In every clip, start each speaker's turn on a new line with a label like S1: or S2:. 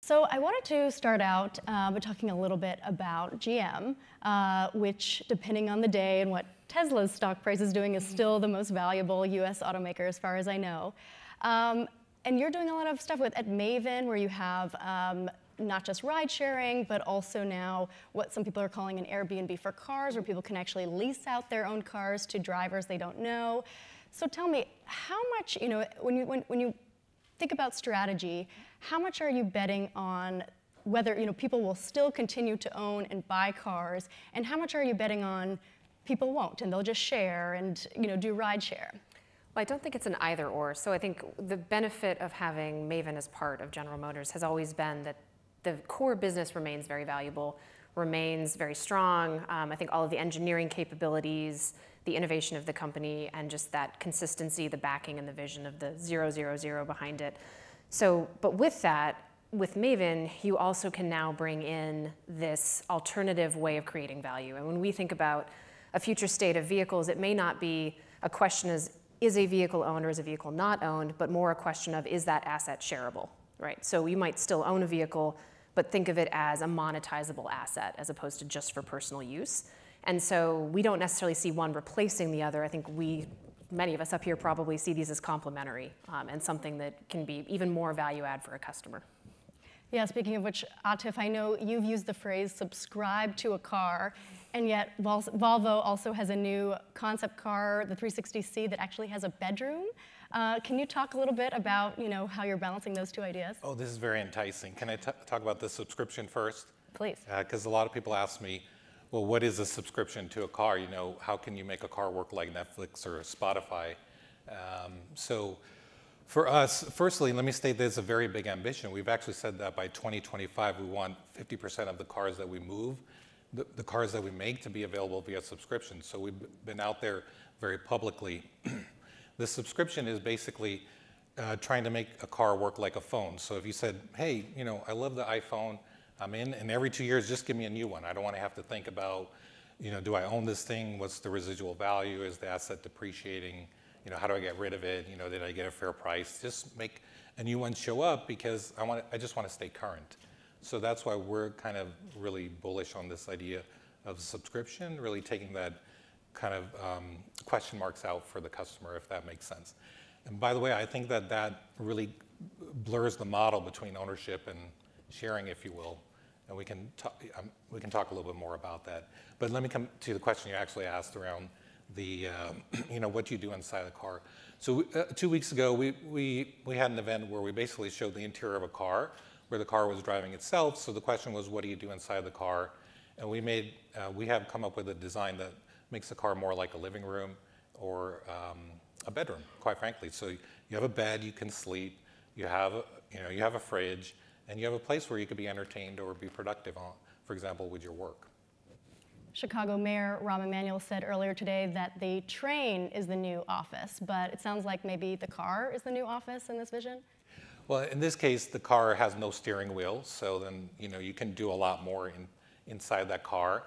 S1: So I wanted to start out by talking a little bit about GM, which, depending on the day and what Tesla's stock price is doing, is still the most valuable US automaker as far as I know. And you're doing a lot of stuff at Maven, where you have not just ride sharing, but also now what some people are calling an Airbnb for cars, where people can actually lease out their own cars to drivers they don't know. So tell me, how much, when you think about strategy, how much are you betting on whether people will still continue to own and buy cars, and how much are you betting on people won't and they'll just share and do ride share?
S2: Well, I don't think it's an either or. So I think the benefit of having Maven as part of General Motors has always been that the core business remains very valuable, remains very strong. I think all of the engineering capabilities, the innovation of the company, and just that consistency, the backing and the vision of the 000 behind it. So, but with that, with Maven, you also can now bring in this alternative way of creating value. And when we think about a future state of vehicles, it may not be a question as, is a vehicle owned or is a vehicle not owned, but more a question of, is that asset shareable, right? So you might still own a vehicle, but think of it as a monetizable asset as opposed to just for personal use. And so we don't necessarily see one replacing the other. I think many of us up here probably see these as complementary and something that can be even more value add for a customer.
S1: Yeah, speaking of which, Atif, I know you've used the phrase subscribe to a car, and yet Volvo also has a new concept car, the 360C, that actually has a bedroom. Can you talk a little bit about how you're balancing those two ideas?
S3: Oh, this is very enticing. Can I talk about the subscription first?
S1: Please.
S3: Because a lot of people ask me, well, what is a subscription to a car? How can you make a car work like Netflix or Spotify? So for us, firstly, let me state there's a very big ambition. We've actually said that by 2025, we want 50% of the cars that we move, the cars that we make, to be available via subscription. So we've been out there very publicly. The subscription is basically trying to make a car work like a phone. So if you said, hey, I love the iPhone, I'm in, and every 2 years, just give me a new one. I don't want to have to think about, do I own this thing? What's the residual value? Is the asset depreciating? How do I get rid of it? Did I get a fair price? Just make a new one show up, because I just want to stay current. So that's why we're kind of really bullish on this idea of subscription, really taking that kind of question marks out for the customer, if that makes sense. And by the way, I think that really blurs the model between ownership and sharing, if you will. And we can talk a little bit more about that. But let me come to the question you actually asked around the, what you do inside the car. So 2 weeks ago, we had an event where we basically showed the interior of a car, where the car was driving itself. So the question was, what do you do inside the car? And we have come up with a design that makes the car more like a living room or a bedroom, quite frankly. So you have a bed, you can sleep, you have a fridge, and you have a place where you could be entertained or be productive on, for example, with your work.
S1: Chicago Mayor Rahm Emanuel said earlier today that the train is the new office, but it sounds like maybe the car is the new office in this vision?
S3: Well, in this case, the car has no steering wheel, so then you can do a lot more inside that car.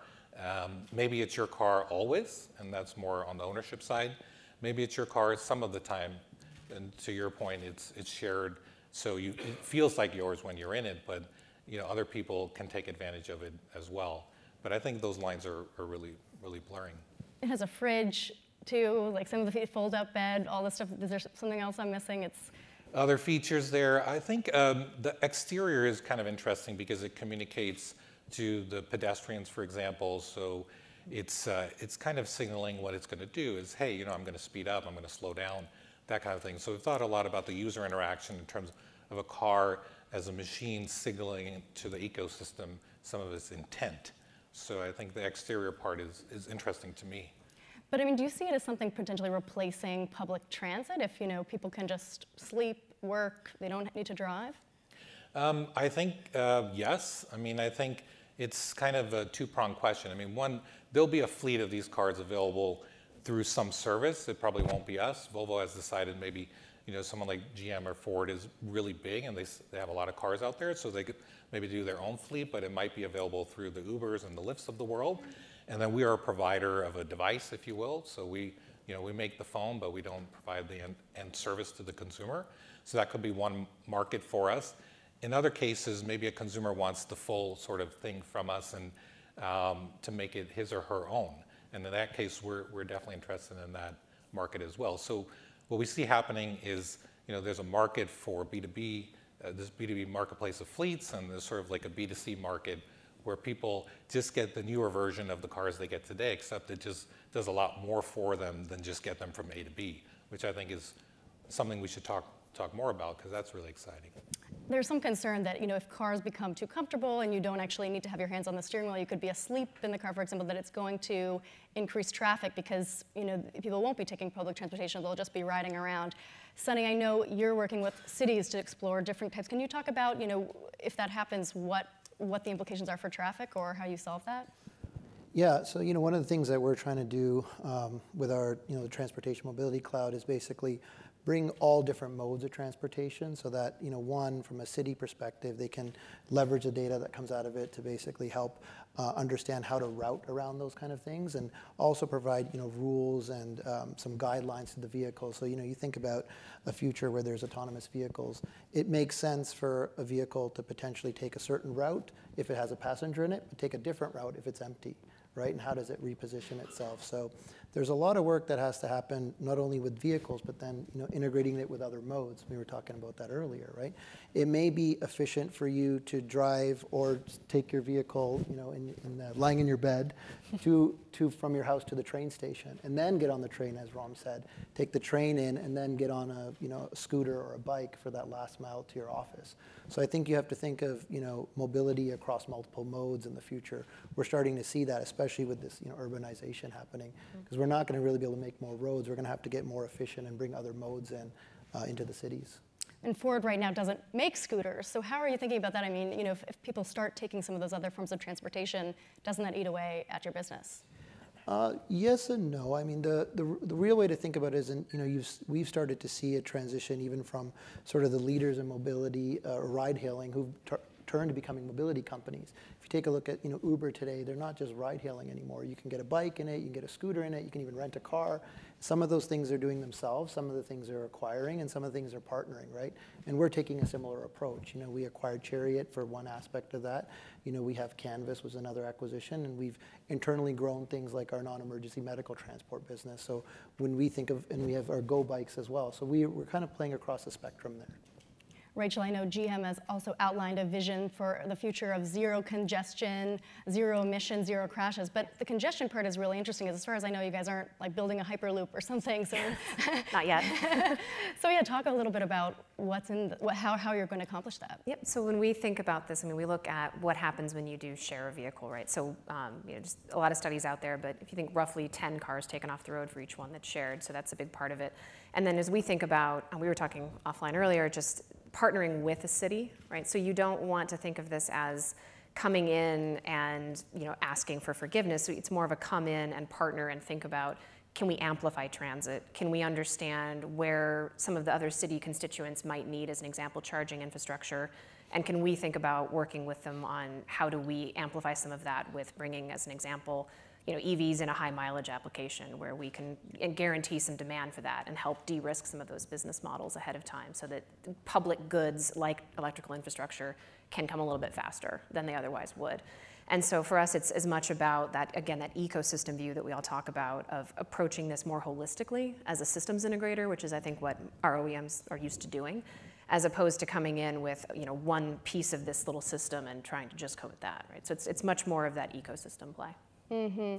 S3: Maybe it's your car always, and that's more on the ownership side. Maybe it's your car some of the time, and to your point, it's shared. So it feels like yours when you're in it, but other people can take advantage of it as well. But I think those lines are really, really blurring.
S1: It has a fridge too, like some of the fold-out bed, all this stuff. Is there something else I'm missing?
S3: Other features there. I think the exterior is kind of interesting because it communicates to the pedestrians, for example. So it's kind of signaling what it's going to do is, hey, I'm going to speed up, I'm going to slow down, that kind of thing. So we've thought a lot about the user interaction in terms of a car as a machine signaling to the ecosystem some of its intent. So I think the exterior part is interesting to me.
S1: But I mean, do you see it as something potentially replacing public transit if people can just sleep, work, they don't need to drive?
S3: I think yes. I mean, I think it's kind of a two-pronged question. I mean, one, there'll be a fleet of these cars available through some service. It probably won't be us. Volvo has decided maybe someone like GM or Ford is really big and they have a lot of cars out there, so they could maybe do their own fleet, but it might be available through the Ubers and the Lyfts of the world. And then we are a provider of a device, if you will. So we make the phone, but we don't provide the end service to the consumer. So that could be one market for us. In other cases, maybe a consumer wants the full sort of thing from us and to make it his or her own. And in that case, we're definitely interested in that market as well. So what we see happening is, there's a market for B2B, this B2B marketplace of fleets, and there's sort of like a B2C market where people just get the newer version of the cars they get today, except it just does a lot more for them than just get them from A to B, which I think is something we should talk more about, because that's really exciting.
S1: There's some concern that, if cars become too comfortable and you don't actually need to have your hands on the steering wheel, you could be asleep in the car, for example, that it's going to increase traffic because, people won't be taking public transportation, they'll just be riding around. Sunny, I know you're working with cities to explore different types. Can you talk about, if that happens, what the implications are for traffic or how you solve that?
S4: Yeah, so one of the things that we're trying to do with our the Transportation Mobility Cloud is basically bring all different modes of transportation so that one, from a city perspective, they can leverage the data that comes out of it to basically help understand how to route around those kind of things, and also provide rules and some guidelines to the vehicle. So you think about a future where there's autonomous vehicles, it makes sense for a vehicle to potentially take a certain route if it has a passenger in it, but take a different route if it's empty, right? And how does it reposition itself? So there's a lot of work that has to happen, not only with vehicles, but then integrating it with other modes. We were talking about that earlier, right? It may be efficient for you to drive or take your vehicle, lying in your bed, from your house to the train station, and then get on the train, as Ram said. Take the train in, and then get on a scooter or a bike for that last mile to your office. So I think you have to think of mobility across multiple modes in the future. We're starting to see that, especially with this urbanization happening, because we're not going to really be able to make more roads. We're going to have to get more efficient and bring other modes into the cities.
S1: And Ford right now doesn't make scooters, so how are you thinking about that? I mean, if people start taking some of those other forms of transportation, doesn't that eat away at your business?
S4: Yes and no. I mean, the real way to think about it is, we've started to see a transition even from sort of the leaders in mobility, ride-hailing, who've turned to becoming mobility companies. If you take a look at Uber today, they're not just ride-hailing anymore. You can get a bike in it, you can get a scooter in it, you can even rent a car. Some of those things they're doing themselves, some of the things they're acquiring, and some of the things they're partnering, right? And we're taking a similar approach. We acquired Chariot for one aspect of that. We have Canvas was another acquisition, and we've internally grown things like our non-emergency medical transport business. So when we think of, and we have our Go bikes as well. So we're kind of playing across the spectrum there.
S1: Rachel, I know GM has also outlined a vision for the future of zero congestion, zero emissions, zero crashes, but the congestion part is really interesting, because as far as I know, you guys aren't like building a Hyperloop or something. So
S2: Not yet.
S1: So yeah, talk a little bit about how you're going to accomplish that.
S2: Yep, so when we think about this, we look at what happens when you do share a vehicle, right? So, just a lot of studies out there, but if you think roughly 10 cars taken off the road for each one that's shared, so that's a big part of it. And then as we think about, we were talking offline earlier, just partnering with a city, right? So you don't want to think of this as coming in and asking for forgiveness. So it's more of a come in and partner and think about, can we amplify transit? Can we understand where some of the other city constituents might need, as an example, charging infrastructure? And can we think about working with them on how do we amplify some of that with bringing, as an example, EVs in a high mileage application where we can guarantee some demand for that and help de-risk some of those business models ahead of time so that public goods like electrical infrastructure can come a little bit faster than they otherwise would. And so for us, it's as much about that, again, that ecosystem view that we all talk about of approaching this more holistically as a systems integrator, which is, I think, what our OEMs are used to doing, as opposed to coming in with one piece of this little system and trying to just code that, right? So it's much more of that ecosystem play.
S1: Mm-hmm.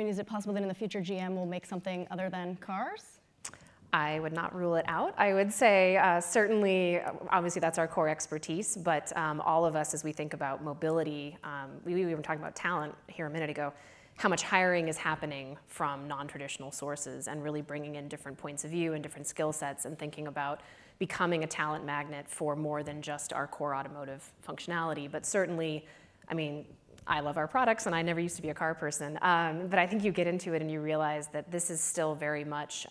S1: Is it possible that in the future GM will make something other than cars?
S2: I would not rule it out. I would say certainly, obviously that's our core expertise, but all of us as we think about mobility, we were talking about talent here a minute ago, how much hiring is happening from non-traditional sources and really bringing in different points of view and different skill sets and thinking about becoming a talent magnet for more than just our core automotive functionality. But certainly, I love our products, and I never used to be a car person, but I think you get into it and you realize that this is still very much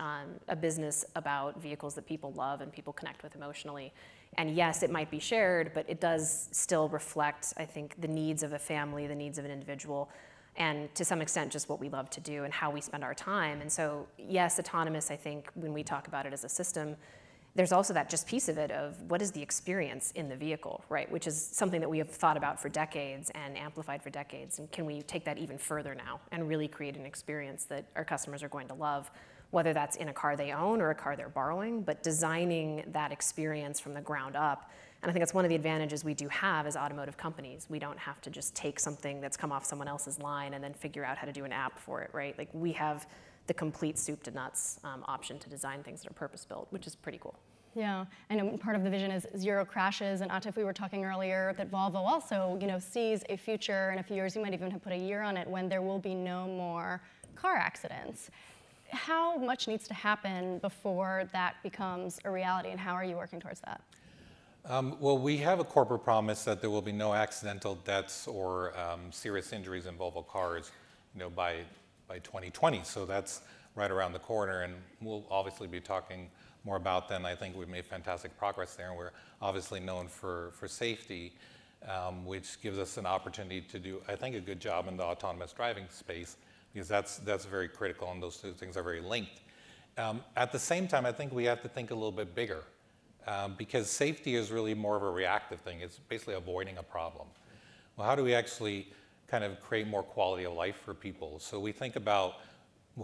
S2: a business about vehicles that people love and people connect with emotionally. And yes, it might be shared, but it does still reflect, I think, the needs of a family, the needs of an individual, and to some extent just what we love to do and how we spend our time. And so yes, autonomous, I think, when we talk about it as a system, there's also that just piece of it of what is the experience in the vehicle, right? Which is something that we have thought about for decades and amplified for decades. And can we take that even further now and really create an experience that our customers are going to love, whether that's in a car they own or a car they're borrowing, but designing that experience from the ground up. And I think that's one of the advantages we do have as automotive companies. We don't have to just take something that's come off someone else's line and then figure out how to do an app for it, right? Like we have the complete soup to nuts option to design things that are purpose-built, which is pretty cool.
S1: Yeah, I know part of the vision is zero crashes, and Atif, we were talking earlier that Volvo also, sees a future in a few years, you might even have put a year on it, when there will be no more car accidents. How much needs to happen before that becomes a reality, and how are you working towards that?
S3: Well, we have a corporate promise that there will be no accidental deaths or serious injuries in Volvo cars, by 2020. So that's right around the corner, and we'll obviously be talking more about that. And I think we've made fantastic progress there, and we're obviously known for safety, which gives us an opportunity to do, I think, a good job in the autonomous driving space, because that's very critical, and those two things are very linked. At the same time, I think we have to think a little bit bigger, because safety is really more of a reactive thing. It's basically avoiding a problem. Well, how do we actually kind of create more quality of life for people? So we think about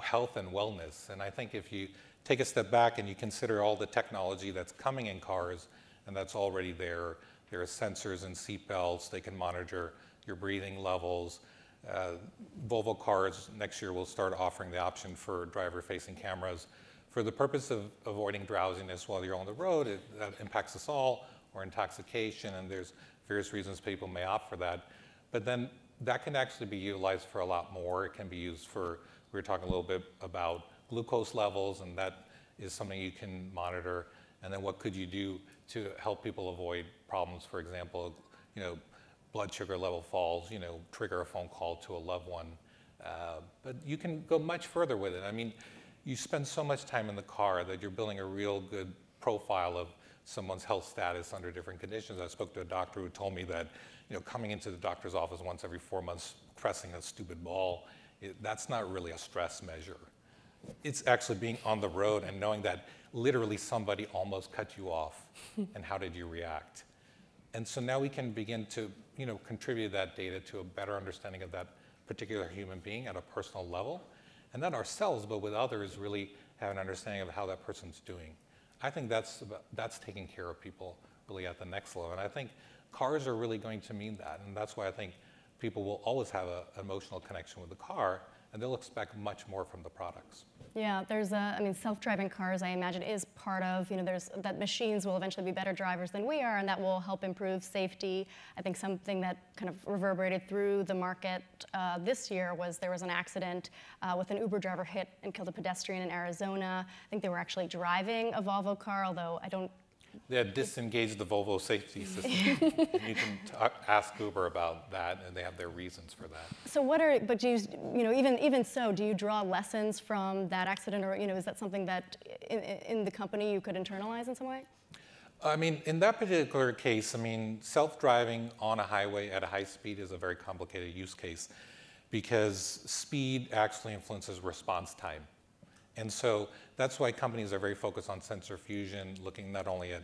S3: health and wellness, and I think if you take a step back and you consider all the technology that's coming in cars and that's already there are sensors and seat belts. They can monitor your breathing levels. Volvo cars next year will start offering the option for driver-facing cameras for the purpose of avoiding drowsiness while you're on the road. That impacts us all, or intoxication, and there's various reasons people may opt for that. But then that can actually be utilized for a lot more. It can be used for, we were talking a little bit about glucose levels, and that is something you can monitor. And then what could you do to help people avoid problems? For example, blood sugar level falls, trigger a phone call to a loved one. But you can go much further with it. I mean, you spend so much time in the car that you're building a real good profile of someone's health status under different conditions. I spoke to a doctor who told me that, coming into the doctor's office once every 4 months, pressing a stupid ball, that's not really a stress measure. It's actually being on the road and knowing that literally somebody almost cut you off, and how did you react? And so now we can begin to, contribute that data to a better understanding of that particular human being at a personal level, and not ourselves, but with others, really have an understanding of how that person's doing. I think that's taking care of people really at the next level, and I think cars are really going to mean that, and that's why I think people will always have an emotional connection with the car, and they'll expect much more from the products.
S1: Yeah, there's self-driving cars, I imagine, is part of, there's that machines will eventually be better drivers than we are, and that will help improve safety. I think something that kind of reverberated through the market this year was there was an accident with an Uber driver hit and killed a pedestrian in Arizona. I think they were actually driving a Volvo car, although I don't.
S3: They had disengaged the Volvo safety system. You can ask Uber about that, and they have their reasons for that.
S1: So but do you, even so, do you draw lessons from that accident, or is that something that in the company you could internalize in some way?
S3: I mean, in that particular case, self-driving on a highway at a high speed is a very complicated use case, because speed actually influences response time. And so that's why companies are very focused on sensor fusion, looking not only at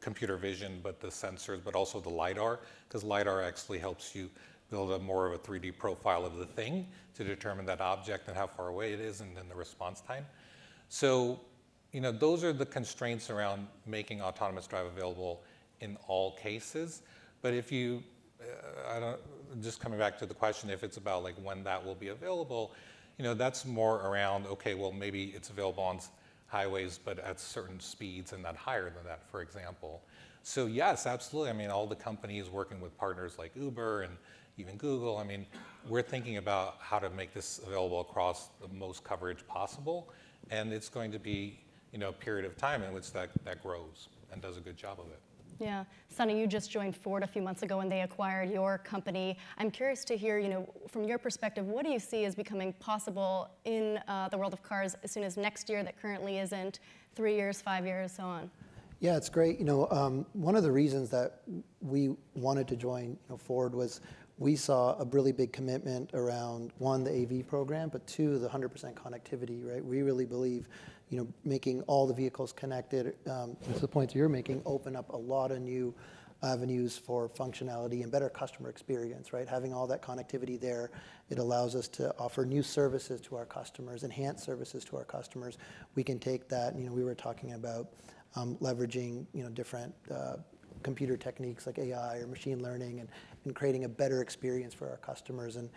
S3: computer vision, but the sensors, but also the LiDAR, because LiDAR actually helps you build more of a 3D profile of the thing to determine that object and how far away it is, and then the response time. So, those are the constraints around making autonomous drive available in all cases. But if you, just coming back to the question, if it's about like when that will be available, that's more around, okay, well, maybe it's available on highways, but at certain speeds and not higher than that, for example. So yes, absolutely. All the companies working with partners like Uber and even Google, we're thinking about how to make this available across the most coverage possible. And it's going to be, a period of time in which that grows and does a good job of it.
S1: Yeah. Sunny, you just joined Ford a few months ago when they acquired your company. I'm curious to hear, from your perspective, what do you see as becoming possible in the world of cars as soon as next year that currently isn't, 3 years, 5 years, so on?
S4: Yeah, it's great. One of the reasons that we wanted to join Ford was we saw a really big commitment around, one, the AV program, but two, the 100% connectivity, right? We really believe, making all the vehicles connected, to the points you're making, open up a lot of new avenues for functionality and better customer experience, right? Having all that connectivity there, it allows us to offer new services to our customers, enhance services to our customers. We can take that, we were talking about leveraging, different computer techniques like AI or machine learning and creating a better experience for our customers and,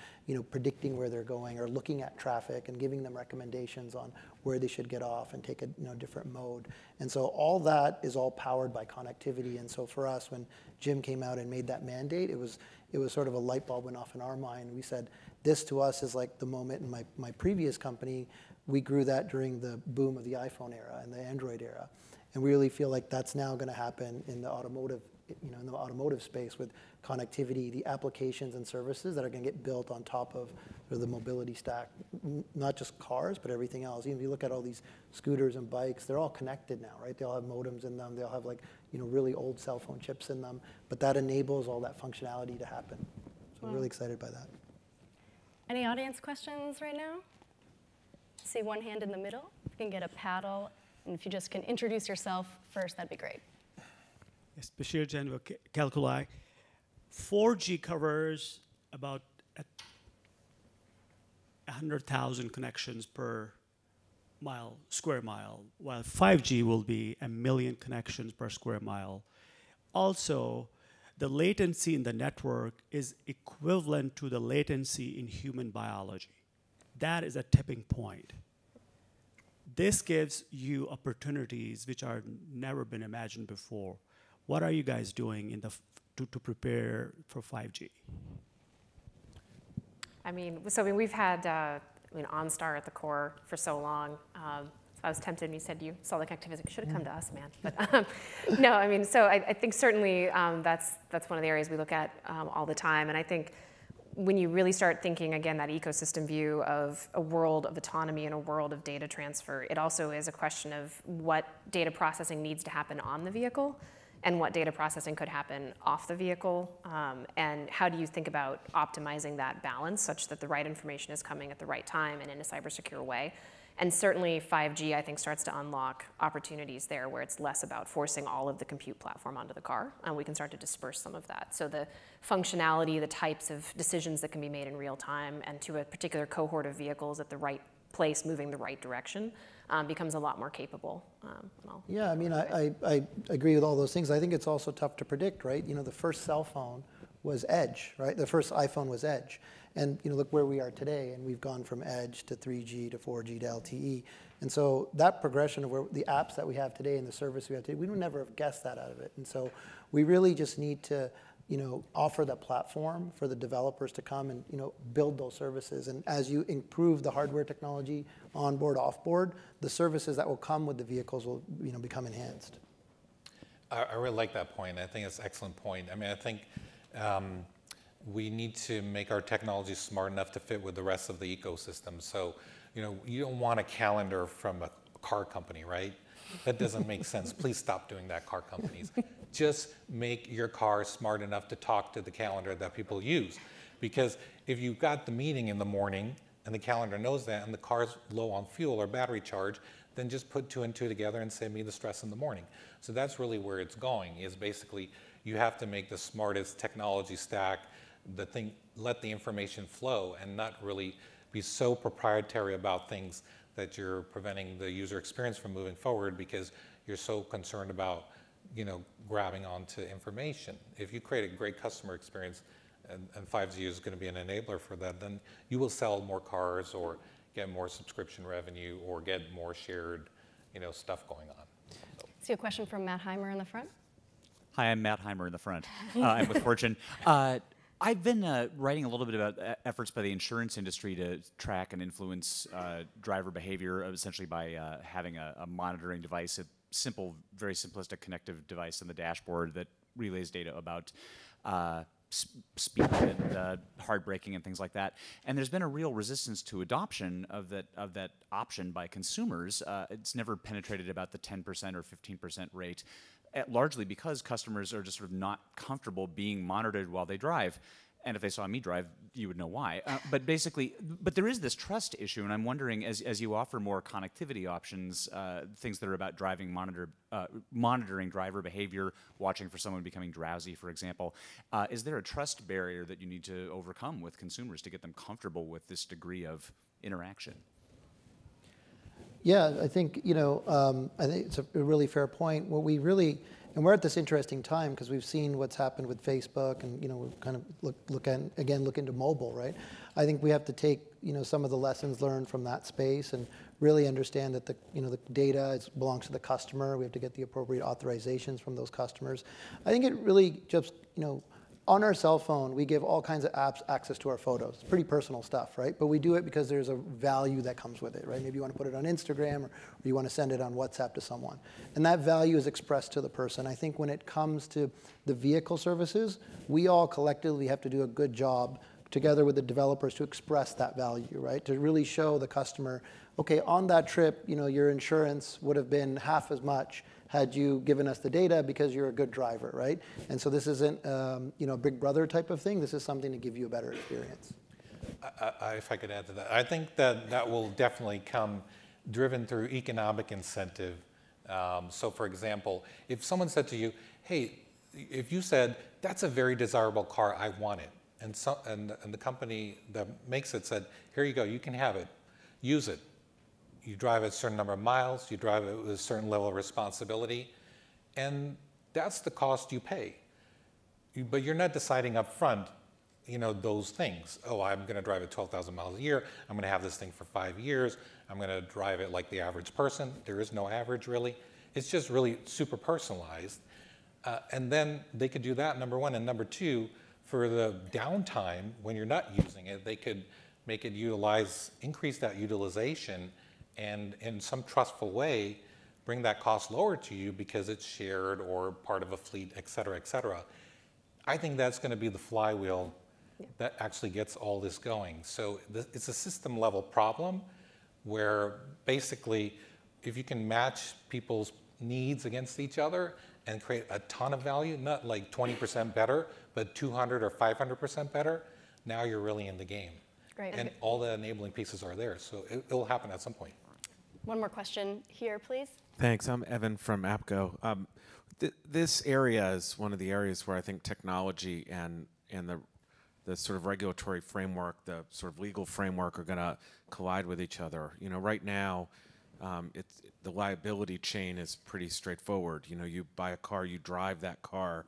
S4: predicting where they're going or looking at traffic and giving them recommendations on where they should get off and take a different mode. And so all that is all powered by connectivity. And so for us, when Jim came out and made that mandate, it was sort of a light bulb went off in our mind. We said, this to us is like the moment in my previous company, we grew that during the boom of the iPhone era and the Android era. And we really feel like that's now going to happen in the automotive, in the automotive space with connectivity, the applications and services that are going to get built on top of the mobility stack, not just cars, but everything else. Even if you look at all these scooters and bikes, they're all connected now, right? They all have modems in them. They all have really old cell phone chips in them. But that enables all that functionality to happen. So we're really excited by that.
S1: Any audience questions right now? See one hand in the middle. If you can get a paddle. And if you just can introduce yourself first, that'd be great.
S5: Yes, Bashir Janwa, Calculi. 4G covers about 100,000 connections per square mile, while 5G will be 1 million connections per square mile. Also, the latency in the network is equivalent to the latency in human biology. That is a tipping point. This gives you opportunities which are never been imagined before. What are you guys doing to prepare for 5G?
S2: We've had OnStar at the core for so long. So I was tempted when you said you saw the connectivity. You should have come to us, man. But no, so I think certainly that's one of the areas we look at all the time. And I think when you really start thinking, again, that ecosystem view of a world of autonomy and a world of data transfer, it also is a question of what data processing needs to happen on the vehicle and what data processing could happen off the vehicle, and how do you think about optimizing that balance such that the right information is coming at the right time and in a cybersecure way. And certainly 5G, I think, starts to unlock opportunities there where it's less about forcing all of the compute platform onto the car, and we can start to disperse some of that. So the functionality, the types of decisions that can be made in real time and to a particular cohort of vehicles at the right place, moving the right direction, becomes a lot more capable.
S4: Yeah, I agree with all those things. I think it's also tough to predict, right? The first cell phone was Edge, right? The first iPhone was Edge. And look where we are today, and we've gone from Edge to 3G to 4G to LTE. And so that progression of where the apps that we have today and the service we have today, we would never have guessed that out of it. And so we really just need to offer the platform for the developers to come and build those services. And as you improve the hardware technology onboard, offboard, the services that will come with the vehicles will become enhanced.
S3: I really like that point. I think it's an excellent point. I think we need to make our technology smart enough to fit with the rest of the ecosystem. So, you don't want a calendar from a car company, right? That doesn't make sense. Please stop doing that, car companies. Just make your car smart enough to talk to the calendar that people use. Because if you've got the meeting in the morning and the calendar knows that and the car's low on fuel or battery charge, then just put 2 and 2 together and save me the stress in the morning. So that's really where it's going, is basically you have to make the smartest technology stack, let the information flow and not really be so proprietary about things that you're preventing the user experience from moving forward because you're so concerned about grabbing onto information. If you create a great customer experience and 5G is going to be an enabler for that, then you will sell more cars or get more subscription revenue or get more shared stuff going on.
S1: See a question from Matt Heimer in the front.
S6: Hi, I'm Matt Heimer in the front. I'm with Fortune. I've been writing a little bit about efforts by the insurance industry to track and influence driver behavior, essentially by having a monitoring device, a simple, very simplistic connective device on the dashboard that relays data about speed and hard braking and things like that. And there's been a real resistance to adoption of that option by consumers. It's never penetrated about the 10% or 15% rate. Largely because customers are just sort of not comfortable being monitored while they drive. And if they saw me drive, you would know why. But basically, but there is this trust issue, and I'm wondering, as you offer more connectivity options, things that are about monitoring driver behavior, watching for someone becoming drowsy, for example, is there a trust barrier that you need to overcome with consumers to get them comfortable with this degree of interaction?
S4: Yeah, I think, I think it's a really fair point. What we really, and we're at this interesting time because we've seen what's happened with Facebook, and we kind of look into mobile, right? I think we have to take some of the lessons learned from that space and really understand that the data belongs to the customer. We have to get the appropriate authorizations from those customers. I think it really just on our cell phone, we give all kinds of apps access to our photos. It's pretty personal stuff, right? But we do it because there's a value that comes with it, right? Maybe you want to put it on Instagram, or you want to send it on WhatsApp to someone. And that value is expressed to the person. I think when it comes to the vehicle services, we all collectively have to do a good job together with the developers to express that value, right? To really show the customer, okay, on that trip, your insurance would have been half as much had you given us the data because you're a good driver, right? And so this isn't a Big Brother type of thing. This is something to give you a better experience.
S3: If I could add to that, I think that will definitely come driven through economic incentive. So for example, if someone said to you, hey, if you said, that's a very desirable car, I want it, and the company that makes it said, here you go, you can have it, use it. You drive a certain number of miles, you drive it with a certain level of responsibility, and that's the cost you pay. But you're not deciding up front, those things. Oh, I'm going to drive it 12,000 miles a year. I'm going to have this thing for 5 years. I'm going to drive it like the average person. There is no average, really. It's just really super personalized. And then they could do that, number one. And number two, for the downtime, when you're not using it, they could make it increase that utilization, and in some trustful way, bring that cost lower to you because it's shared or part of a fleet, et cetera, et cetera. I think that's going to be the flywheel that actually gets all this going. So it's a system level problem where basically, if you can match people's needs against each other and create a ton of value, not like 20% better, but 200 or 500% better, now you're really in the game.
S1: Great.
S3: And all the enabling pieces are there, so it'll happen at some point.
S1: One more question here, please.
S7: Thanks. I'm Evan from APCO. This area is one of the areas where I think technology and the sort of regulatory framework, the sort of legal framework, are going to collide with each other. Right now, the liability chain is pretty straightforward. You buy a car, you drive that car,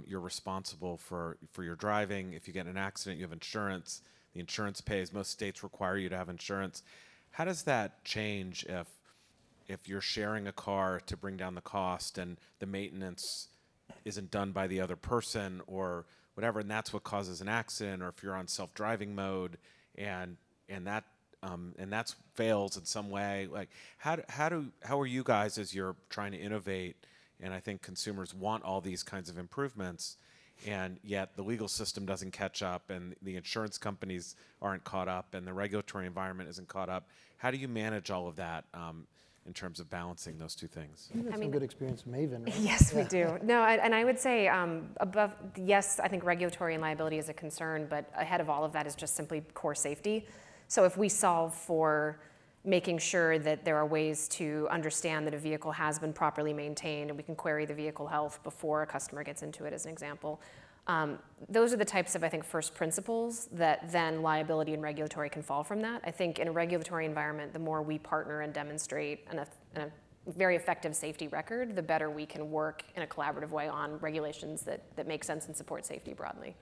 S7: you're responsible for your driving. If you get in an accident, you have insurance. The insurance pays. Most states require you to have insurance. How does that change if you're sharing a car to bring down the cost and the maintenance isn't done by the other person or whatever, and that's what causes an accident, or if you're on self-driving mode and that fails in some way? Like, how are you guys, as you're trying to innovate, and I think consumers want all these kinds of improvements, and yet the legal system doesn't catch up, and the insurance companies aren't caught up, and the regulatory environment isn't caught up? How do you manage all of that in terms of balancing those two things?
S4: You have some good experience with Maven, right?
S2: Yes, we do. No, and I would say yes, I think regulatory and liability is a concern, but ahead of all of that is just simply core safety. So if we solve for making sure that there are ways to understand that a vehicle has been properly maintained, and we can query the vehicle health before a customer gets into it, as an example. Those are the types of, I think, first principles that then liability and regulatory can fall from that. I think in a regulatory environment, the more we partner and demonstrate a very effective safety record, the better we can work in a collaborative way on regulations that make sense and support safety broadly.